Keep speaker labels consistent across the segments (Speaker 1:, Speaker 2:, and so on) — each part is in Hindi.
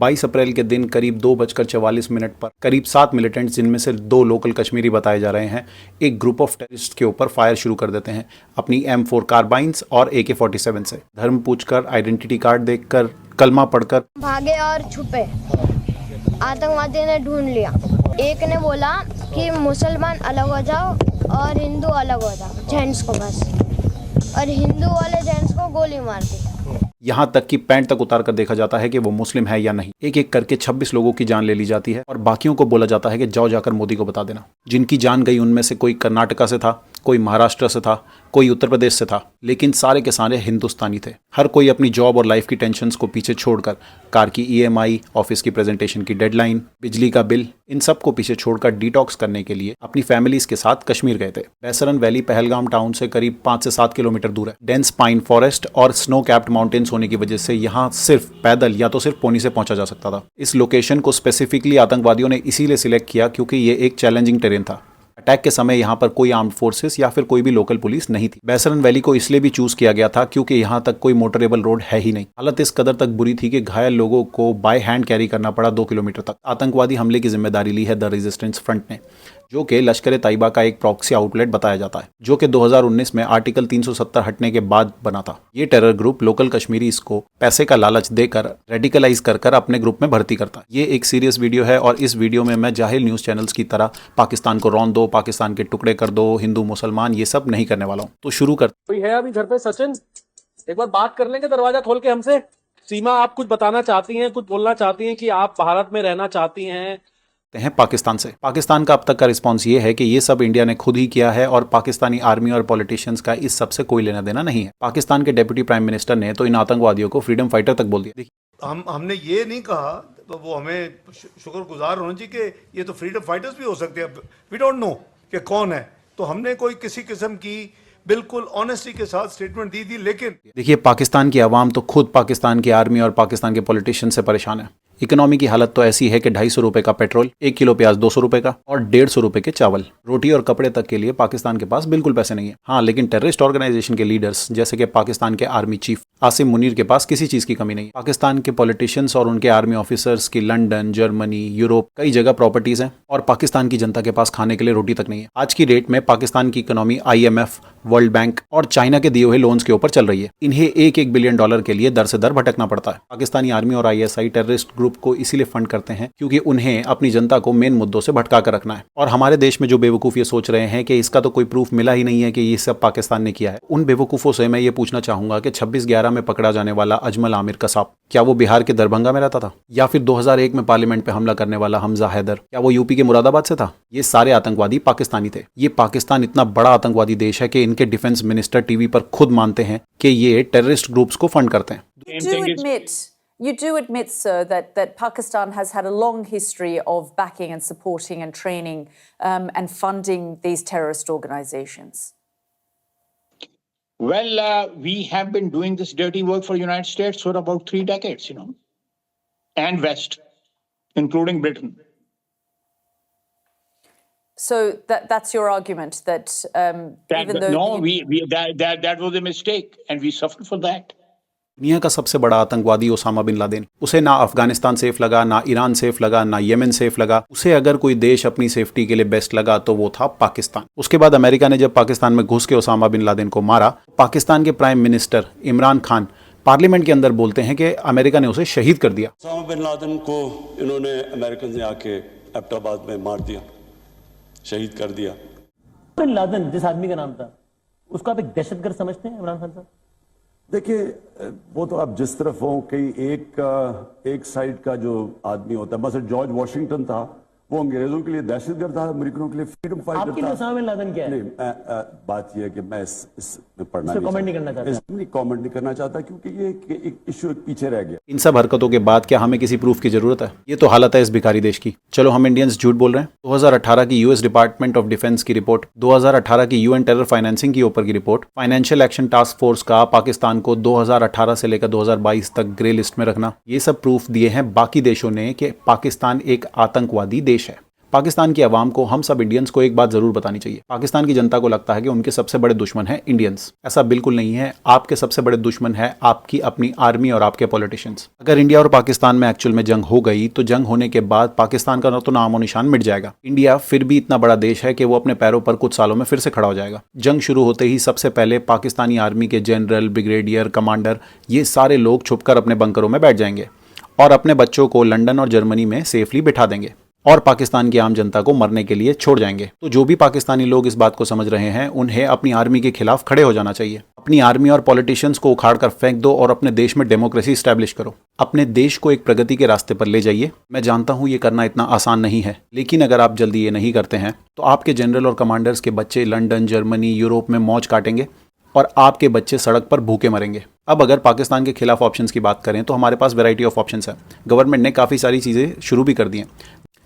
Speaker 1: 22 अप्रैल के दिन करीब 2:44 पर करीब 7 मिलिटेंट्स, जिनमें से 2 लोकल कश्मीरी बताए जा रहे हैं, एक ग्रुप ऑफ टेररिस्ट के ऊपर फायर शुरू कर देते हैं अपनी M4 कार्बाइन्स और AK-47 से। धर्म पूछकर, आइडेंटिटी कार्ड देखकर, कलमा पढ़कर
Speaker 2: भागे और छुपे। आतंकवादी ने ढूंढ लिया। एक ने बोला कि मुसलमान अलग हो जाओ और हिंदू अलग हो जाओ, जेंट्स को बस, और हिंदू वाले जेंट्स को गोली मार दी।
Speaker 1: यहाँ तक कि पैंट तक उतार कर देखा जाता है कि वो मुस्लिम है या नहीं। एक एक करके 26 लोगों की जान ले ली जाती है और बाकियों को बोला जाता है कि जाओ जाकर मोदी को बता देना। जिनकी जान गई उनमें से कोई कर्नाटका से था, कोई महाराष्ट्र से था, कोई उत्तर प्रदेश से था, लेकिन सारे के सारे हिंदुस्तानी थे। हर कोई अपनी जॉब और लाइफ की टेंशन्स को पीछे छोड़कर, कार की EMI, ऑफिस की प्रेजेंटेशन की डेडलाइन, बिजली का बिल, इन सब को पीछे छोड़कर डिटॉक्स करने के लिए अपनी फैमिलीज के साथ कश्मीर गए थे। बैसरन वैली पहलगाम टाउन से करीब 5 से 7 किलोमीटर दूर है। डेंस पाइन फॉरेस्ट और स्नो कैप्ड माउंटेन्स होने की वजह से यहाँ सिर्फ पैदल या तो सिर्फ पोनी से पहुंचा जा सकता था। इस लोकेशन को स्पेसिफिकली आतंकवादियों ने इसीलिए सिलेक्ट किया क्योंकि ये एक चैलेंजिंग टेरेन था। अटैक के समय यहाँ पर कोई आर्म्ड फोर्सेस या फिर कोई भी लोकल पुलिस नहीं थी। बैसरन वैली को इसलिए भी चूज किया गया था क्योंकि यहाँ तक कोई मोटरेबल रोड है ही नहीं। हालत इस कदर तक बुरी थी कि घायल लोगों को बाय हैंड कैरी करना पड़ा 2 किलोमीटर तक। आतंकवादी हमले की जिम्मेदारी ली है द रेजिस्टेंस फ्रंट ने, जो कि लश्कर तैयबा का एक प्रॉक्सी आउटलेट बताया जाता है, जो कि 2019 में आर्टिकल 370 हटने के बाद बना था। ये टेरर ग्रुप लोकल कश्मीरीज को पैसे का लालच देकर रेडिकलाइज कर अपने ग्रुप में भर्ती करता है। ये एक सीरियस वीडियो है और इस वीडियो में मैं जाहिल न्यूज चैनल्स की तरह पाकिस्तान को रौंद दो, पाकिस्तान के टुकड़े कर दो, हिंदू मुसलमान, ये सब नहीं करने वाला हूँ। तो शुरू कर।
Speaker 3: कोई है अभी घर पे? सचिन, एक बार बात कर लेंगे दरवाजा खोल के हमसे। सीमा, आप कुछ बताना चाहती हैं, कुछ बोलना चाहती हैं कि आप भारत में रहना चाहती हैं?
Speaker 1: हैं पाकिस्तान से। पाकिस्तान का अब तक का रिस्पॉन्स ये है कि ये सब इंडिया ने खुद ही किया है और पाकिस्तानी आर्मी और पॉलिटिशियंस का इस सब से कोई लेना देना नहीं है। पाकिस्तान के डेप्यूटी प्राइम मिनिस्टर ने तो इन आतंकवादियों को फ्रीडम फाइटर तक बोल दिया।
Speaker 4: हमने ये नहीं कहा, तो वो हमें शुक्रगुजार होना चाहिए कि ये तो फ्रीडम फाइटर्स भी हो सकते हैं। वी डोंट नो कि कौन है, तो हमने कोई किसी किस्म की बिल्कुल ऑनेस्टी के साथ स्टेटमेंट दी थी। लेकिन
Speaker 1: देखिए, पाकिस्तान की आवाम तो खुद पाकिस्तान की आर्मी और पाकिस्तान के पॉलिटिशियन से परेशान है। इकोनॉमी की हालत तो ऐसी है कि 250 रुपए का पेट्रोल, 1 किलो प्याज 200 रुपए का और 150 रुपए के चावल, रोटी और कपड़े तक के लिए पाकिस्तान के पास बिल्कुल पैसे नहीं है। हाँ, लेकिन टेररिस्ट ऑर्गेनाइजेशन के लीडर्स जैसे कि पाकिस्तान के आर्मी चीफ आसिम मुनीर के पास किसी चीज की कमी नहीं है। पाकिस्तान के पॉलिटिशियंस और उनके आर्मी ऑफिसर्स की लंदन, जर्मनी, यूरोप, कई जगह प्रॉपर्टीज हैं और पाकिस्तान की जनता के पास खाने के लिए रोटी तक नहीं है। आज की डेट में पाकिस्तान की इकोनॉमी IMF, वर्ल्ड बैंक और चाइना के दिए हुए लोन्स के ऊपर चल रही है। इन्हें $1-1 बिलियन के लिए दर से दर भटकना पड़ता है। पाकिस्तानी आर्मी और ISI टेररिस्ट ग्रुप को इसीलिए फंड करते हैं क्योंकि उन्हें अपनी जनता को मेन मुद्दों से भटका कर रखना है। और हमारे देश में जो बेवकूफ ये सोच रहे हैं कि इसका तो कोई प्रूफ मिला ही नहीं है कि ये सब पाकिस्तान ने किया है, उन बेवकूफों से मैं ये पूछना चाहूंगा कि 26/11 में पकड़ा जाने वाला अजमल आमिर कसाब, क्या वो बिहार के दरभंगा में रहता था? या फिर 2001 में पार्लियामेंट पे हमला करने वाला हमजा हैदर, क्या वो यूपी के मुरादाबाद से था? ये सारे आतंकवादी पाकिस्तानी थे। ये पाकिस्तान इतना बड़ा आतंकवादी देश है कि इनके डिफेंस मिनिस्टर टीवी पर खुद मानते हैं कि ये टेररिस्ट ग्रुप्स को फंड करते हैं।
Speaker 5: You do admit, sir, that Pakistan has had a long history of backing and supporting and training and funding these terrorist organizations.
Speaker 6: Well, we have been doing this dirty work for the United States for about 3 decades, and West, including Britain.
Speaker 5: So that's your argument that even though
Speaker 6: that was a mistake, and we suffered for that.
Speaker 1: दुनिया का सबसे बड़ा आतंकवादी ओसामा बिन लादेन, उसे ना अफगानिस्तान सेफ लगा, ना ईरान सेफ लगा, ना येमेन सेफ लगा। उसे अगर कोई देश अपनी सेफ्टी के लिए बेस्ट लगा तो वो था पाकिस्तान। उसके बाद अमेरिका ने जब पाकिस्तान में घुस के ओसामा बिन लादेन को मारा, पाकिस्तान के prime minister Imran Khan parliament के अंदर बोलते हैं कि अमेरिका ने उसे शहीद कर दिया।
Speaker 7: ओसामा बिन लादेन को इन्होंने अमेरिकन ने आके एबटाबाद में मार दिया, शहीद कर दिया।
Speaker 8: बिन लादेन जिस आदमी का नाम था, उसको आप एक दहशतगर्द समझते हैं इमरान खान साहब?
Speaker 9: देखिए, वो तो आप जिस तरफ हो, कई एक साइड का जो आदमी होता है, मतलब जॉर्ज वॉशिंगटन था, वो अंग्रेजों के लिए दहशतगर्द था, अमेरिकनों के लिए फ्रीडम फाइटर था।
Speaker 8: आपके लिए ओसामा बिन लादेन क्या है?
Speaker 9: नहीं, बात यह है कि मैं इस पढ़ना
Speaker 8: कमेंट नहीं करना चाहता,
Speaker 9: कमेंट नहीं करना चाहता क्योंकि ये एक इश्यू पीछे रह गया।
Speaker 1: इन सब हरकतों के बाद क्या हमें किसी प्रूफ की जरूरत है? ये तो हालत है इस भिखारी देश की। चलो, हम इंडियंस झूठ बोल रहे हैं। 2018 की US डिपार्टमेंट ऑफ डिफेंस की रिपोर्ट, 2018 की UN टेरर फाइनेंसिंग के ऊपर की report, financial action task force का पाकिस्तान को 2018 से लेकर 2022 तक ग्रे लिस्ट में रखना, ये सब प्रूफ दिए हैं बाकी देशों ने कि पाकिस्तान एक आतंकवादी देश है। पाकिस्तान की आवाम को, हम सब इंडियंस को एक बात जरूर बतानी चाहिए। पाकिस्तान की जनता को लगता है कि उनके सबसे बड़े दुश्मन है इंडियंस। ऐसा बिल्कुल नहीं है। आपके सबसे बड़े दुश्मन है आपकी अपनी आर्मी और आपके पॉलिटिशियंस। अगर इंडिया और पाकिस्तान में एक्चुअल में जंग हो गई तो जंग होने के बाद पाकिस्तान का तो नामो निशान मिट जाएगा। इंडिया फिर भी इतना बड़ा देश है कि वो अपने पैरों पर कुछ सालों में फिर से खड़ा हो जाएगा। जंग शुरू होते ही सबसे पहले पाकिस्तानी आर्मी के जनरल, ब्रिगेडियर, कमांडर, ये सारे लोग छुपकर अपने बंकरों में बैठ जाएंगे और अपने बच्चों को लंदन और जर्मनी में सेफली बिठा देंगे और पाकिस्तान की आम जनता को मरने के लिए छोड़ जाएंगे। तो जो भी पाकिस्तानी लोग इस बात को समझ रहे हैं, उन्हें अपनी आर्मी के खिलाफ खड़े हो जाना चाहिए। अपनी आर्मी और पॉलिटिशियंस को उखाड़ कर फेंक दो और अपने देश में डेमोक्रेसी स्टैब्लिश करो। अपने देश को एक प्रगति के रास्ते पर ले जाइए। मैं जानता हूं ये करना इतना आसान नहीं है, लेकिन अगर आप जल्दी ये नहीं करते हैं तो आपके जनरल और कमांडर्स के बच्चे लंदन, जर्मनी, यूरोप में मौज काटेंगे और आपके बच्चे सड़क पर भूखे मरेंगे। अब अगर पाकिस्तान के खिलाफ ऑप्शंस की बात करें तो हमारे पास वैरायटी ऑफ ऑप्शंस है। गवर्नमेंट ने काफ़ी सारी चीज़ें शुरू भी कर दी हैं,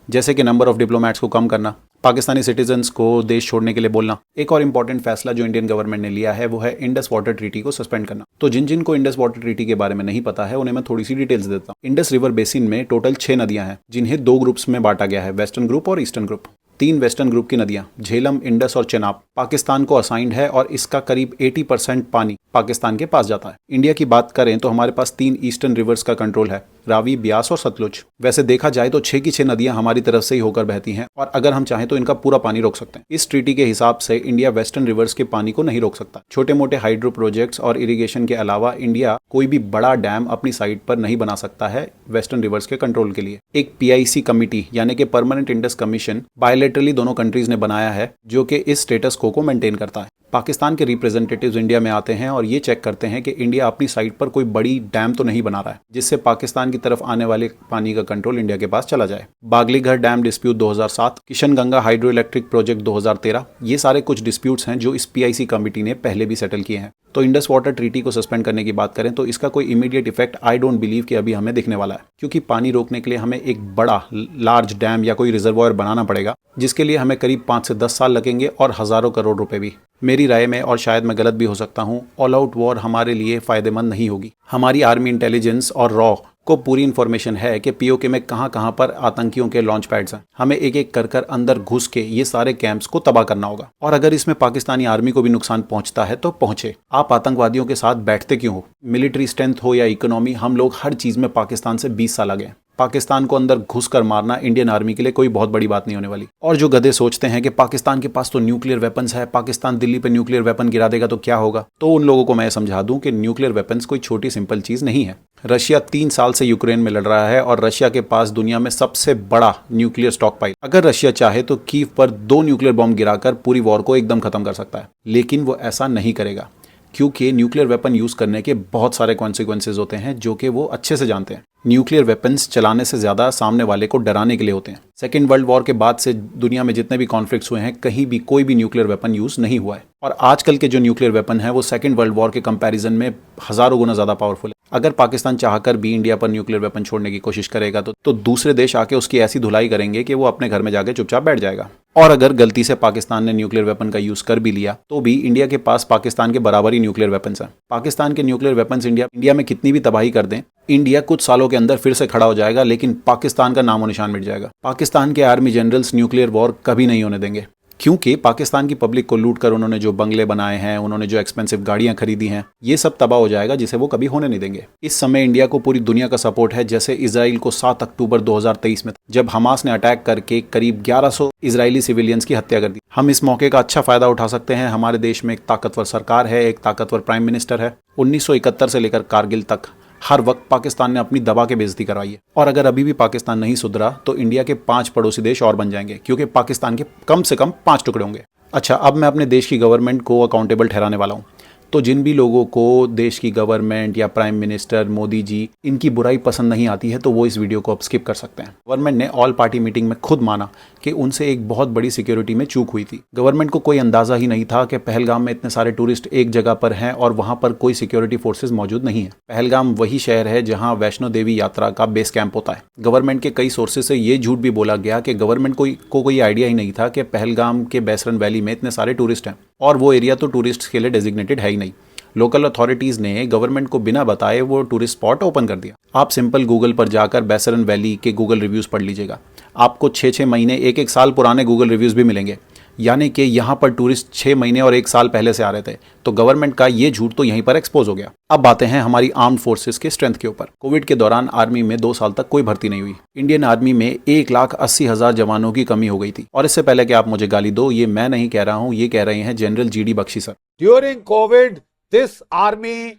Speaker 1: जैसे कि नंबर ऑफ डिप्लोमेट्स को कम करना, पाकिस्तानी सिटीजन्स को देश छोड़ने के लिए बोलना। एक और इंपॉर्टेंट फैसला जो इंडियन गवर्नमेंट ने लिया है वो है इंडस वाटर ट्रीटी को सस्पेंड करना। तो जिन जिन को इंडस वाटर ट्रीटी के बारे में नहीं पता है उन्हें मैं थोड़ी सी डिटेल्स देता हूँ। इंडस रिवर बेसिन में टोटल 6 नदियां हैं, जिन्हें 2 ग्रुप्स में बांटा गया है, वेस्टर्न ग्रुप और ईस्टर्न ग्रुप। 3 वेस्टर्न ग्रुप की नदियां झेलम, इंडस और चेनाब पाकिस्तान को असाइंड है और इसका करीब 80% पानी पाकिस्तान के पास जाता है। इंडिया की बात करें तो हमारे पास 3 ईस्टर्न रिवर्स का कंट्रोल है, रावी, ब्यास और सतलुज। वैसे देखा जाए तो 6 की 6 नदियां हमारी तरफ से ही होकर बहती हैं और अगर हम चाहें तो इनका पूरा पानी रोक सकते हैं। इस ट्रीटी के हिसाब से इंडिया वेस्टर्न रिवर्स के पानी को नहीं रोक सकता। छोटे मोटे हाइड्रो प्रोजेक्ट्स और इरिगेशन के अलावा इंडिया कोई भी बड़ा डैम अपनी साइड पर नहीं बना सकता है वेस्टर्न रिवर्स के कंट्रोल के लिए। एक PIC कमिटी यानी कि परमानेंट इंडस कमीशन बायलैटरली दोनों कंट्रीज ने बनाया है, जो कि इस स्टेटस को मेंटेन करता है। पाकिस्तान के रिप्रेजेंटेटिव्स इंडिया में आते हैं और ये चेक करते हैं कि इंडिया अपनी साइड पर कोई बड़ी डैम तो नहीं बना रहा है, जिससे पाकिस्तान की तरफ आने वाले पानी का कंट्रोल इंडिया के पास चला जाए। Baglihar dam dispute 2007, Kishan Ganga hydroelectric project 2013, ये सारे कुछ डिस्प्यूट्स हैं जो इस PIC कमिटी ने पहले भी सेटल किए हैं। तो इंडस वाटर ट्रीटी को सस्पेंड करने की बात करें तो इसका कोई immediate effect I don't believe कि अभी हमें दिखने वाला है, क्योंकि पानी रोकने के लिए हमें एक बड़ा लार्ज डैम या कोई रिजर्वॉयर बनाना पड़ेगा, जिसके लिए हमें करीब 5 से 10 साल लगेंगे और हजारों करोड़ रुपए भी। मेरी राय में, और शायद मैं गलत भी हो सकता हूँ, ऑल आउट वॉर हमारे लिए फायदेमंद नहीं होगी। हमारी आर्मी इंटेलिजेंस और रॉ को पूरी इन्फॉर्मेशन है कि POK में कहां पर आतंकियों के लॉन्च पैड्स हैं। हमें एक एक कर अंदर घुस के ये सारे कैंप्स को तबाह करना होगा और अगर इसमें पाकिस्तानी आर्मी को भी नुकसान पहुंचता है तो पहुंचे। आप आतंकवादियों के साथ बैठते क्यों हो? मिलिट्री स्ट्रेंथ हो या इकोनॉमी, हम लोग हर चीज में पाकिस्तान से 20 साल आगे। पाकिस्तान को अंदर घुसकर मारना इंडियन आर्मी के लिए कोई बहुत बड़ी बात नहीं होने वाली। और जो गधे सोचते हैं कि पाकिस्तान के पास तो न्यूक्लियर वेपन्स है, पाकिस्तान दिल्ली पे न्यूक्लियर वेपन गिरा देगा तो क्या होगा, तो उन लोगों को मैं समझा दूं कि न्यूक्लियर वेपन्स कोई छोटी सिंपल चीज नहीं है। रशिया 3 साल से यूक्रेन में लड़ रहा है और रशिया के पास दुनिया में सबसे बड़ा न्यूक्लियर स्टॉक पाइल। अगर रशिया चाहे तो कीव पर 2 न्यूक्लियर बॉम्ब गिराकर पूरी वॉर को एकदम खत्म कर सकता है, लेकिन वो ऐसा नहीं करेगा, क्योंकि न्यूक्लियर वेपन यूज करने के बहुत सारे कॉन्सिक्वेंसेज होते हैं जो कि वो अच्छे से जानते हैं। न्यूक्लियर वेपन्स चलाने से ज्यादा सामने वाले को डराने के लिए होते हैं। सेकेंड वर्ल्ड वॉर के बाद से दुनिया में जितने भी कॉन्फ्लिक्ट्स हुए हैं, कहीं भी कोई भी न्यूक्लियर वेपन यूज नहीं हुआ है और आजकल के जो न्यूक्लियर वेपन है वो सेकेंड वर्ल्ड वॉर के कंपैरिजन में हजारों गुना ज्यादा पावरफुल है। अगर पाकिस्तान चाहकर भी इंडिया पर न्यूक्लियर वेपन छोड़ने की कोशिश करेगा तो दूसरे देश आके उसकी ऐसी धुलाई करेंगे कि वो अपने घर में जाके चुपचाप बैठ जाएगा। और अगर गलती से पाकिस्तान ने न्यूक्लियर वेपन का यूज कर भी लिया तो भी इंडिया के पास पाकिस्तान के बराबर ही न्यूक्लियर वेपन्स हैं। पाकिस्तान के न्यूक्लियर वेपन्स इंडिया में कितनी भी तबाही कर दें, इंडिया कुछ सालों के अंदर फिर से खड़ा हो जाएगा, लेकिन पाकिस्तान का नामो निशान मिट जाएगा। पाकिस्तान के आर्मी जनरल्स न्यूक्लियर वॉर कभी नहीं होने देंगे, क्योंकि पाकिस्तान की पब्लिक को लूट कर उन्होंने जो बंगले बनाए हैं, उन्होंने जो एक्सपेंसिव गाड़ियां खरीदी हैं, ये सब तबाह हो जाएगा, जिसे वो कभी होने नहीं देंगे। इस समय इंडिया को पूरी दुनिया का सपोर्ट है, जैसे इजराइल को 7 अक्टूबर 2023 में, जब हमास ने अटैक करके करीब 1100 इजरायली सिविलियंस की हत्या कर दी। हम इस मौके का अच्छा फायदा उठा सकते हैं। हमारे देश में एक ताकतवर सरकार है, एक ताकतवर प्राइम मिनिस्टर है। 1971 से लेकर कारगिल तक हर वक्त पाकिस्तान ने अपनी दबा के बेइज्जती करवाई है और अगर अभी भी पाकिस्तान नहीं सुधरा तो इंडिया के 5 पड़ोसी देश और बन जाएंगे, क्योंकि पाकिस्तान के कम से कम 5 टुकड़े होंगे। अच्छा, अब मैं अपने देश की गवर्नमेंट को अकाउंटेबल ठहराने वाला हूँ। तो जिन भी लोगों को देश की गवर्नमेंट या प्राइम मिनिस्टर मोदी जी इनकी बुराई पसंद नहीं आती है तो वो इस वीडियो को अब स्किप कर सकते हैं। गवर्नमेंट ने ऑल पार्टी मीटिंग में खुद माना कि उनसे एक बहुत बड़ी सिक्योरिटी में चूक हुई थी। गवर्नमेंट को कोई अंदाजा ही नहीं था कि पहलगाम में इतने सारे टूरिस्ट एक जगह पर हैं और वहां पर कोई सिक्योरिटी फोर्सेज मौजूद नहीं है। पहलगाम वही शहर है जहां वैष्णो देवी यात्रा का बेस कैंप होता है। गवर्नमेंट के कई सोर्सेज से ये झूठ भी बोला गया कि गवर्नमेंट को कोई आइडिया ही नहीं था कि पहलगाम के बैसरन वैली में इतने सारे टूरिस्ट हैं और वो एरिया तो टूरिस्ट के लिए डेजिग्नेटेड है ही नहीं। लोकल अथॉरिटीज ने गवर्नमेंट को बिना बताए वो टूरिस्ट स्पॉट ओपन कर दिया। आप सिंपल गूगल पर जाकर बैसरन वैली के गूगल रिव्यूज पढ़ लीजिएगा, आपको 6-6 महीने 1-1 साल पुराने गूगल रिव्यूज भी मिलेंगे, यानी कि यहाँ पर टूरिस्ट 6 महीने और 1 साल पहले से आ रहे थे। तो गवर्नमेंट का ये झूठ तो यहीं पर एक्सपोज हो गया। अब बातें हैं हमारी आर्म्ड फोर्सेस के स्ट्रेंथ के ऊपर। कोविड के दौरान आर्मी में 2 साल तक कोई भर्ती नहीं हुई। इंडियन आर्मी में 1,80,000 जवानों की कमी हो गई थी। और इससे पहले कि आप मुझे गाली दो, ये मैं नहीं कह रहा हूँ, ये कह रहे हैं general GD Bakshi sir.
Speaker 10: During COVID, this army,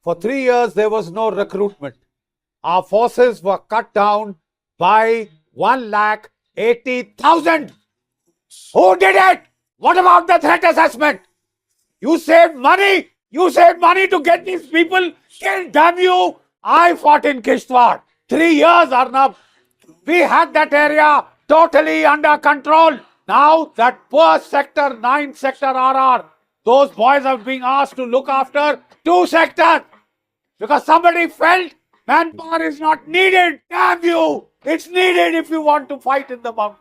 Speaker 10: for 3 years, there was no recruitment. Our forces were cut down by 1,80,000. Who did it? What about the threat assessment? You saved money. You saved money to get these people killed. Damn you. I fought in Kishtwar. 3 years, Arnab. We had that area totally under control. Now that poor sector 9 sector RR, those boys are being asked to look after 2 sectors because somebody felt manpower is not needed. Damn you! It's needed if you want to fight in the mountains.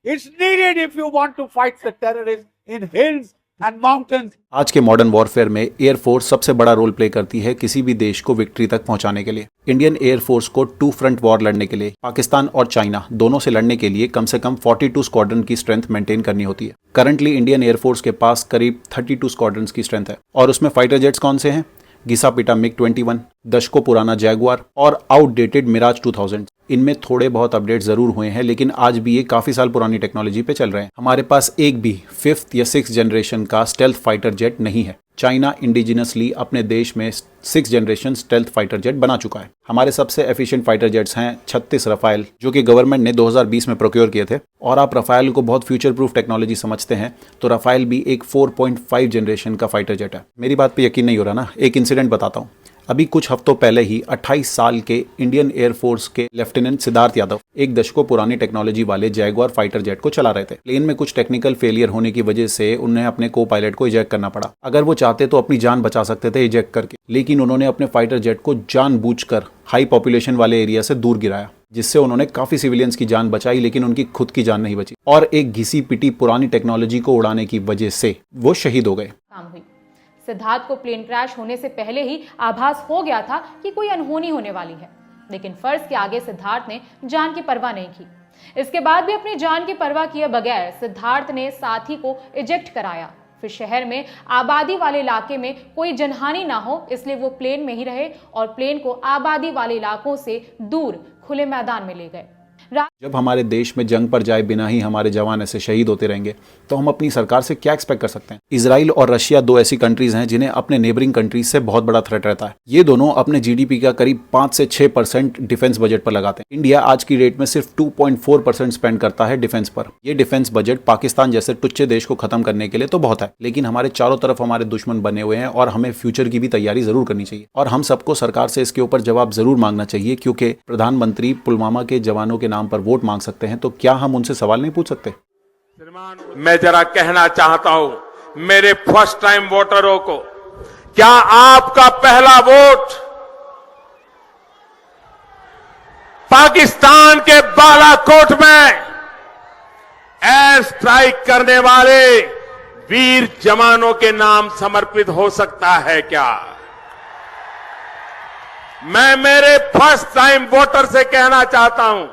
Speaker 10: It's needed if you want to fight the terrorists in hills and mountains.
Speaker 1: आज के मॉडर्न वॉरफेयर में एयरफोर्स सबसे बड़ा रोल प्ले करती है किसी भी देश को विक्ट्री तक पहुंचाने के लिए। इंडियन एयरफोर्स को 2 फ्रंट वॉर लड़ने के लिए पाकिस्तान और चाइना दोनों से लड़ने के लिए कम से कम 42 स्क्वाड्रन की स्ट्रेंथ मेंटेन करनी होती है। करंटली इंडियन एयरफोर्स के पास करीब 32 स्क्वाड्रन की स्ट्रेंथ है और उसमें फाइटर जेट्स कौन से हैं? घिसा-पिटा MiG-21, दशकों पुराना जैगुआर और आउटडेटेड मिराज 2000। इनमें थोड़े बहुत अपडेट जरूर हुए हैं, लेकिन आज भी ये काफी साल पुरानी टेक्नोलॉजी पे चल रहे हैं। हमारे पास एक भी 5th या 6th जनरेशन का स्टेल्थ फाइटर जेट नहीं है। चाइना इंडिजिनसली अपने देश में 6th generation stealth fighter jet बना चुका है। हमारे सबसे एफिशिएंट फाइटर जेट्स हैं 36 रफाइल, जो कि गवर्नमेंट ने 2020 में प्रोक्योर किए थे। और आप रफाइल को बहुत फ्यूचर प्रूफ टेक्नोलॉजी समझते हैं, तो रफाइल भी एक 4.5 जनरेशन का फाइटर जेट है। मेरी बात पे यकीन नहीं हो रहा ना? एक इंसिडेंट बताता हूँ। अभी कुछ हफ्तों पहले ही 28 साल के इंडियन एयरफोर्स के लेफ्टिनेंट सिद्धार्थ यादव एक दशकों पुरानी टेक्नोलॉजी वाले जैगुआर फाइटर जेट को चला रहे थे। प्लेन में कुछ टेक्निकल फेलियर होने की वजह से उन्हें अपने को पायलट को इजेक्ट करना पड़ा। अगर वो चाहते तो अपनी जान बचा सकते थे इजेक्ट करके, लेकिन उन्होंने अपने फाइटर जेट को जानबूझकर हाई पॉपुलेशन वाले एरिया से दूर गिराया, जिससे उन्होंने काफी सिविलियंस की जान बचाई, लेकिन उनकी खुद की जान नहीं बची। और एक घिसी पिटी पुरानी टेक्नोलॉजी को उड़ाने की वजह से वो शहीद हो गए।
Speaker 11: सिद्धार्थ को प्लेन क्रैश होने से पहले ही आभास हो गया था कि कोई अनहोनी होने वाली है, लेकिन फर्ज के आगे सिद्धार्थ ने जान की परवाह नहीं की। इसके बाद भी अपनी जान की परवाह किए बगैर सिद्धार्थ ने साथी को इजेक्ट कराया। फिर शहर में आबादी वाले इलाके में कोई जनहानि ना हो, इसलिए वो प्लेन में ही रहे और प्लेन को आबादी वाले इलाकों से दूर खुले मैदान में ले गए।
Speaker 1: जब हमारे देश में जंग पर जाए बिना ही हमारे जवान ऐसे शहीद होते रहेंगे, तो हम अपनी सरकार से क्या एक्सपेक्ट कर सकते हैं? इजराइल और रशिया 2 ऐसी कंट्रीज हैं जिन्हें अपने नेबरिंग कंट्रीज से बहुत बड़ा थ्रेट रहता है। ये दोनों अपने GDP का करीब 5 से 6% डिफेंस बजट पर लगाते हैं। इंडिया आज की डेट में सिर्फ 2.4% स्पेंड करता है डिफेंस पर। ये डिफेंस बजट पाकिस्तान जैसे टुच्चे देश को खत्म करने के लिए तो बहुत है, लेकिन हमारे चारों तरफ हमारे दुश्मन बने हुए हैं और हमें फ्यूचर की भी तैयारी जरूर करनी चाहिए। और हम सबको सरकार से इसके ऊपर जवाब जरूर मांगना चाहिए, क्योंकि प्रधानमंत्री पुलवामा के जवानों के नाम पर वोट मांग सकते हैं, तो क्या हम उनसे सवाल नहीं पूछ सकते?
Speaker 12: मैं जरा कहना चाहता हूं मेरे फर्स्ट टाइम वोटरों को, क्या आपका पहला वोट पाकिस्तान के बालाकोट में एयर स्ट्राइक करने वाले वीर जवानों के नाम समर्पित हो सकता है क्या? मैं मेरे फर्स्ट टाइम वोटर से कहना चाहता हूं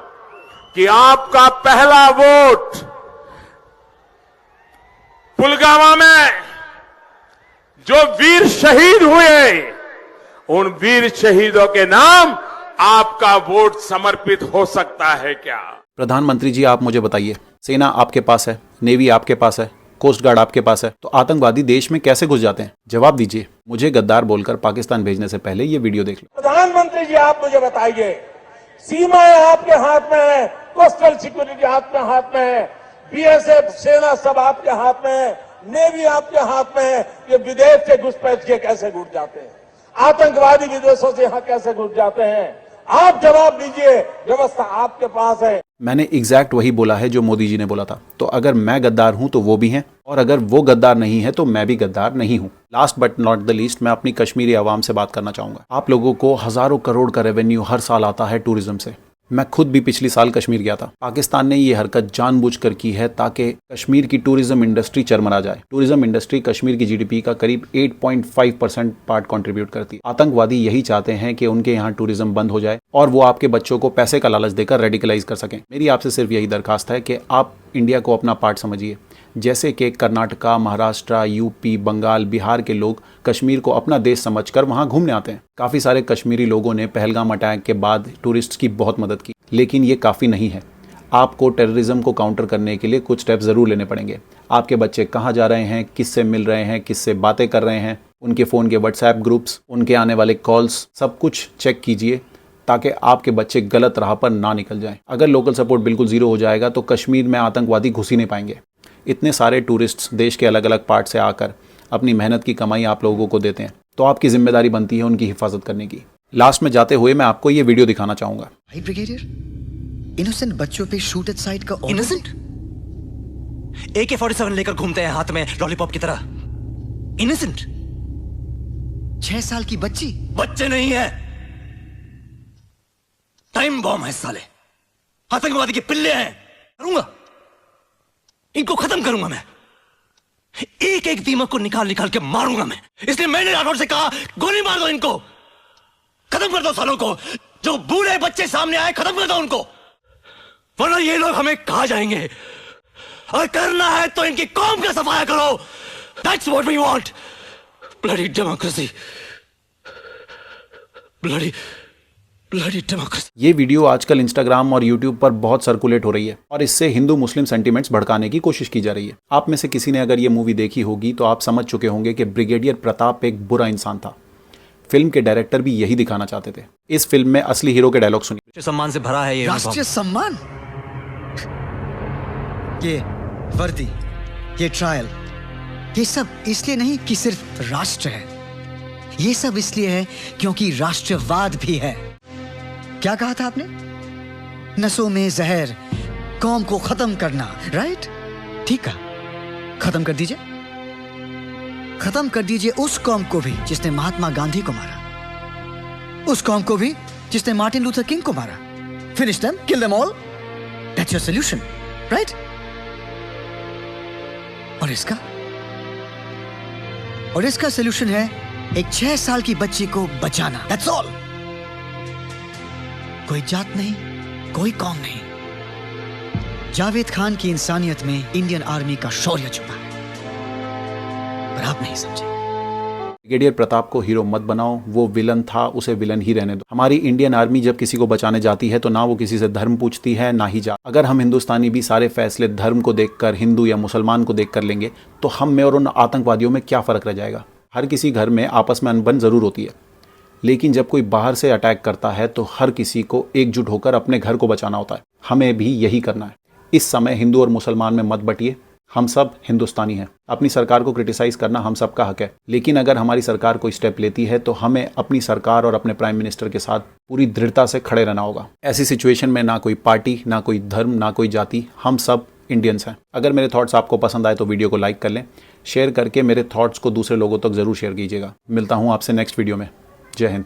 Speaker 12: कि आपका पहला वोट पुलवामा में जो वीर शहीद हुए, उन वीर शहीदों के नाम आपका वोट समर्पित हो सकता है क्या?
Speaker 1: प्रधानमंत्री जी, आप मुझे बताइए, सेना आपके पास है, नेवी आपके पास है, कोस्ट गार्ड आपके पास है, तो आतंकवादी देश में कैसे घुस जाते हैं? जवाब दीजिए। मुझे गद्दार बोलकर पाकिस्तान भेजने से पहले ये वीडियो देख लो।
Speaker 10: प्रधानमंत्री जी, आप मुझे बताइए, सीमाएं आपके हाथ में है, कोस्टल सिक्योरिटी आपके हाथ में है, BSF सेना सब आपके हाथ में है, नेवी आपके हाथ में है, ये विदेश से घुसपैठ के कैसे घुस जाते हैं? आतंकवादी विदेशों से यहां कैसे घुस जाते हैं? आप जवाब दीजिए, व्यवस्था आपके पास है।
Speaker 1: मैंने एग्जैक्ट वही बोला है जो मोदी जी ने बोला था। तो अगर मैं गद्दार हूं तो वो भी हैं, और अगर वो गद्दार नहीं है तो मैं भी गद्दार नहीं हूं। Last but not the least, मैं अपनी कश्मीरी आवाम से बात करना चाहूंगा। आप लोगों को हजारों करोड़ का रेवेन्यू हर साल आता है टूरिज्म से। मैं खुद भी पिछली साल कश्मीर गया था। पाकिस्तान ने ये हरकत जानबूझकर की है ताकि कश्मीर की टूरिज्म इंडस्ट्री चरमरा जाए। टूरिज्म इंडस्ट्री कश्मीर की जीडीपी का करीब 8.5% पार्ट कंट्रीब्यूट करती है। आतंकवादी यही चाहते हैं कि उनके यहाँ टूरिज्म बंद हो जाए और वो आपके बच्चों को पैसे का लालच देकर रेडिकलाइज कर सकें। मेरी आपसे सिर्फ यही दरखास्त है कि आप इंडिया को अपना पार्ट समझिए। जैसे कि कर्नाटका, महाराष्ट्र, यूपी, बंगाल, बिहार के लोग कश्मीर को अपना देश समझकर वहां घूमने आते हैं। काफ़ी सारे कश्मीरी लोगों ने पहलगाम अटैक के बाद टूरिस्ट्स की बहुत मदद की, लेकिन ये काफ़ी नहीं है। आपको टेररिज्म को काउंटर करने के लिए कुछ स्टेप ज़रूर लेने पड़ेंगे। आपके बच्चे कहाँ जा रहे हैं, किससे मिल रहे हैं, किससे बातें कर रहे हैं, उनके फ़ोन के व्हाट्सएप ग्रुप्स, उनके आने वाले कॉल्स, सब कुछ चेक कीजिए ताकि आपके बच्चे गलत राह पर ना निकल जाएं। अगर लोकल सपोर्ट बिल्कुल ज़ीरो हो जाएगा तो कश्मीर में आतंकवादी घुस ही नहीं पाएंगे। इतने सारे टूरिस्ट्स देश के अलग अलग पार्ट से आकर अपनी मेहनत की कमाई आप लोगों को देते हैं, तो आपकी जिम्मेदारी बनती है उनकी हिफाजत करने की। लास्ट में जाते हुए मैं आपको ये वीडियो दिखाना चाहूंगा।
Speaker 13: ब्रिगेडियर, इनोसेंट बच्चों पे शूट एट साइट का इनोसेंट AK-47 लेकर घूमते हैं हाथ में लॉलीपॉप की तरह। इनोसेंट 6 साल की बच्ची, बच्चे नहीं है, टाइम बॉम्ब है साले, आतंकवादी के पिल्ले हैं। करूंगा, इनको खत्म करूंगा मैं, एक एक दीमक को निकाल निकाल के मारूंगा मैं। इसलिए मैंने राठौड़ से कहा गोली मार दो इनको, खत्म कर दो सालों को। जो बूढ़े बच्चे सामने आए खत्म कर दो उनको, वरना ये लोग हमें कहा जाएंगे। और करना है तो इनकी कौम का सफाया करो। That's what we want. Bloody democracy. Bloody democracy.
Speaker 1: ये वीडियो आजकल इंस्टाग्राम और यूट्यूब पर बहुत सर्कुलेट हो रही है और इससे हिंदू मुस्लिम सेंटिमेंट्स भड़काने की कोशिश की जा रही है। आप में से किसी ने अगर ये मूवी देखी होगी तो आप समझ चुके होंगे कि ब्रिगेडियर प्रताप एक बुरा इंसान था। फिल्म के डायरेक्टर भी यही दिखाना चाहते थे। इस फिल्म में असली हीरो के डायलॉग सुनिए।
Speaker 13: सम्मान से भरा है ये राष्ट्रीय सम्मान, ये वर्दी, ये ट्रायल, ये सब इसलिए नहीं कि सिर्फ राष्ट्र है, ये सब इसलिए है क्योंकि राष्ट्रवाद भी है। क्या कहा था आपने? नसों में जहर, कौम को खत्म करना, राइट? ठीक है, खत्म कर दीजिए। खत्म कर दीजिए उस कौम को भी जिसने महात्मा गांधी को मारा, उस कौम को भी जिसने मार्टिन लूथर किंग को मारा। Finish them, kill them all, that's your solution, right? और इसका सॉल्यूशन है एक 6 साल की बच्ची को बचाना, दैट्स ऑल। कोई जात नहीं, कोई कौम नहीं। जावेद खान की इंसानियत में इंडियन आर्मी का शौर्य छुपा है, पर आप नहीं समझे।
Speaker 1: ब्रिगेडियर प्रताप को हीरो मत बनाओ, वो विलन था, उसे विलन ही रहने दो। हमारी इंडियन आर्मी जब किसी को बचाने जाती है तो ना वो किसी से धर्म पूछती है ना ही जात। अगर हम हिंदुस्तानी भी सारे फैसले धर्म को देखकर, हिंदू या मुसलमान को देखकर लेंगे तो हम में और उन आतंकवादियों में क्या फर्क रह जाएगा। हर किसी घर में आपस में अनबन जरूर होती है, लेकिन जब कोई बाहर से अटैक करता है तो हर किसी को एकजुट होकर अपने घर को बचाना होता है। हमें भी यही करना है। इस समय हिंदू और मुसलमान में मत बटिए, हम सब हिंदुस्तानी हैं। अपनी सरकार को क्रिटिसाइज करना हम सबका हक है, लेकिन अगर हमारी सरकार कोई स्टेप लेती है तो हमें अपनी सरकार और अपने प्राइम मिनिस्टर के साथ पूरी दृढ़ता से खड़े रहना होगा। ऐसी सिचुएशन में ना कोई पार्टी, ना कोई धर्म, ना कोई जाति, हम सब इंडियंस हैं। अगर मेरे थॉट्स आपको पसंद आए तो वीडियो को लाइक कर लें, शेयर करके मेरे थॉट्स को दूसरे लोगों तक जरूर शेयर कीजिएगा। मिलता हूँ आपसे नेक्स्ट वीडियो में। जय हिंद।